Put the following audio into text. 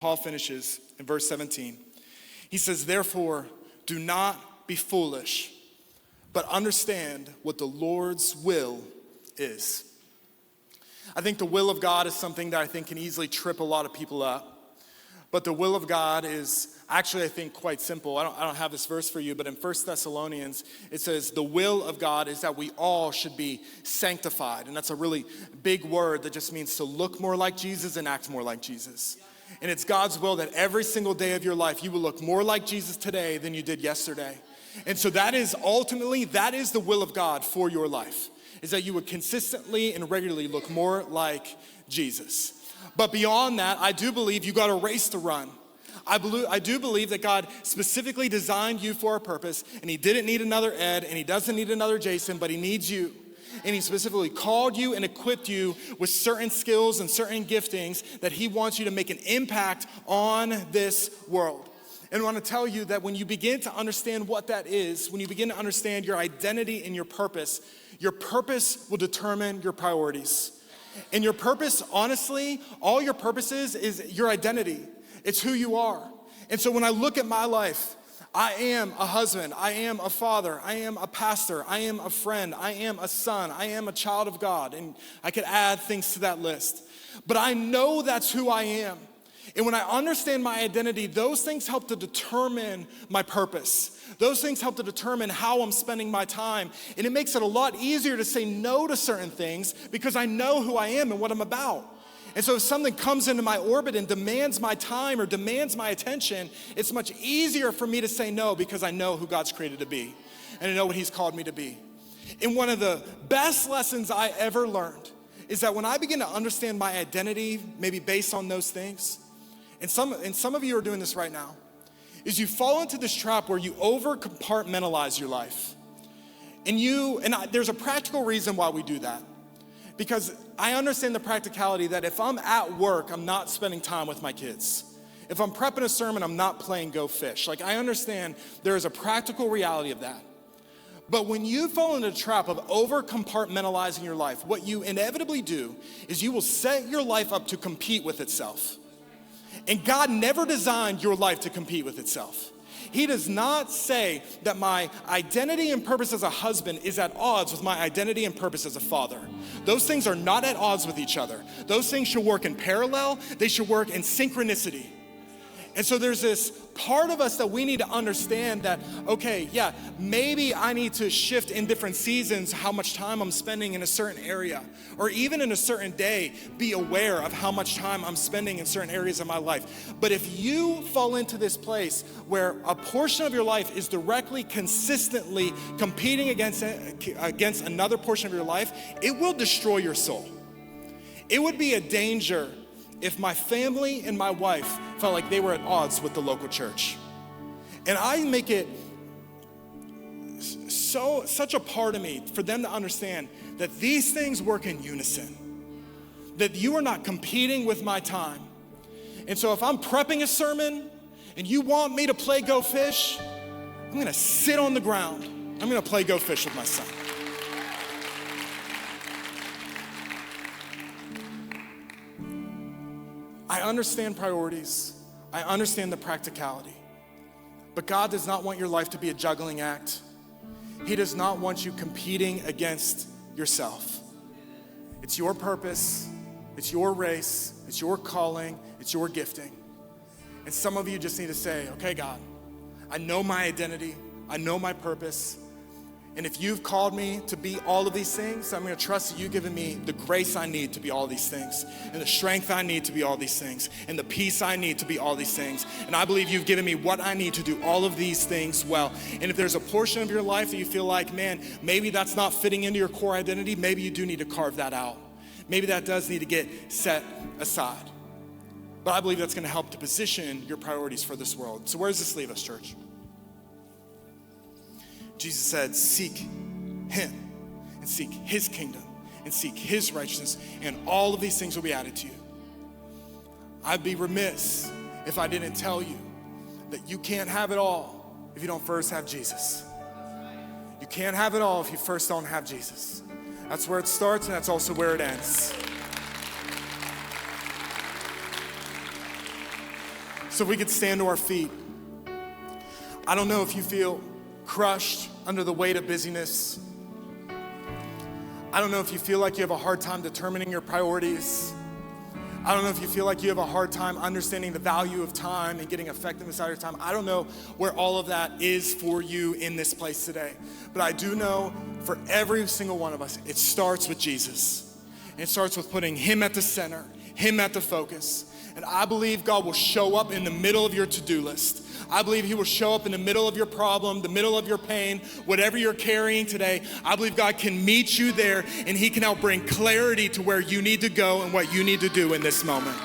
Paul finishes in verse 17. He says, therefore, do not be foolish, but understand what the Lord's will is. I think the will of God is something that I think can easily trip a lot of people up. But the will of God is actually, I think, quite simple. I don't have this verse for you, but in 1 Thessalonians, it says, the will of God is that we all should be sanctified. And that's a really big word that just means to look more like Jesus and act more like Jesus. And it's God's will that every single day of your life, you will look more like Jesus today than you did yesterday. And so that is the will of God for your life, is that you would consistently and regularly look more like Jesus. But beyond that, I do believe you got a race to run. I do believe that God specifically designed you for a purpose, and he didn't need another Ed, and he doesn't need another Jason, but he needs you. And he specifically called you and equipped you with certain skills and certain giftings that he wants you to make an impact on this world. And I want to tell you that when you begin to understand what that is, when you begin to understand your identity and your purpose will determine your priorities. And your purpose, honestly, all your purpose is your identity. It's who you are. And so when I look at my life, I am a husband, I am a father, I am a pastor, I am a friend, I am a son, I am a child of God. And I could add things to that list. But I know that's who I am. And when I understand my identity, those things help to determine my purpose. Those things help to determine how I'm spending my time. And it makes it a lot easier to say no to certain things because I know who I am and what I'm about. And so if something comes into my orbit and demands my time or demands my attention, it's much easier for me to say no because I know who God's created to be and I know what he's called me to be. And one of the best lessons I ever learned is that when I begin to understand my identity, maybe based on those things, and some of you are doing this right now, is you fall into this trap where you over-compartmentalize your life. And there's a practical reason why we do that. Because I understand the practicality that if I'm at work, I'm not spending time with my kids. If I'm prepping a sermon, I'm not playing Go Fish. Like, I understand there is a practical reality of that. But when you fall into the trap of over-compartmentalizing your life, what you inevitably do is you will set your life up to compete with itself. And God never designed your life to compete with itself. He does not say that my identity and purpose as a husband is at odds with my identity and purpose as a father. Those things are not at odds with each other. Those things should work in parallel. They should work in synchronicity. And so there's this part of us that we need to understand that, okay, yeah, maybe I need to shift in different seasons how much time I'm spending in a certain area, or even in a certain day, be aware of how much time I'm spending in certain areas of my life. But if you fall into this place where a portion of your life is directly, consistently competing against another portion of your life, it will destroy your soul. It would be a danger if my family and my wife felt like they were at odds with the local church. And I make it such a part of me for them to understand that these things work in unison, that you are not competing with my time. And so if I'm prepping a sermon and you want me to play Go Fish, I'm gonna sit on the ground. I'm gonna play Go Fish with my son. I understand priorities. I understand the practicality. But God does not want your life to be a juggling act. He does not want you competing against yourself. It's your purpose. It's your race. It's your calling. It's your gifting. And some of you just need to say, okay, God, I know my identity. I know my purpose. And if you've called me to be all of these things, I'm gonna trust that you've given me the grace I need to be all these things, and the strength I need to be all these things, and the peace I need to be all these things. And I believe you've given me what I need to do all of these things well. And if there's a portion of your life that you feel like, man, maybe that's not fitting into your core identity, maybe you do need to carve that out. Maybe that does need to get set aside. But I believe that's gonna help to position your priorities for this world. So where does this leave us, church? Jesus said, seek him and seek his kingdom and seek his righteousness, and all of these things will be added to you. I'd be remiss if I didn't tell you that you can't have it all if you don't first have Jesus. You can't have it all if you first don't have Jesus. That's where it starts, and that's also where it ends. So if we could stand to our feet. I don't know if you feel crushed under the weight of busyness. I don't know if you feel like you have a hard time determining your priorities. I don't know if you feel like you have a hard time understanding the value of time and getting effectiveness out of your time. I don't know where all of that is for you in this place today. But I do know for every single one of us, it starts with Jesus. It starts with putting him at the center, him at the focus. And I believe God will show up in the middle of your to-do list. I believe he will show up in the middle of your problem, the middle of your pain, whatever you're carrying today. I believe God can meet you there, and he can help bring clarity to where you need to go and what you need to do in this moment.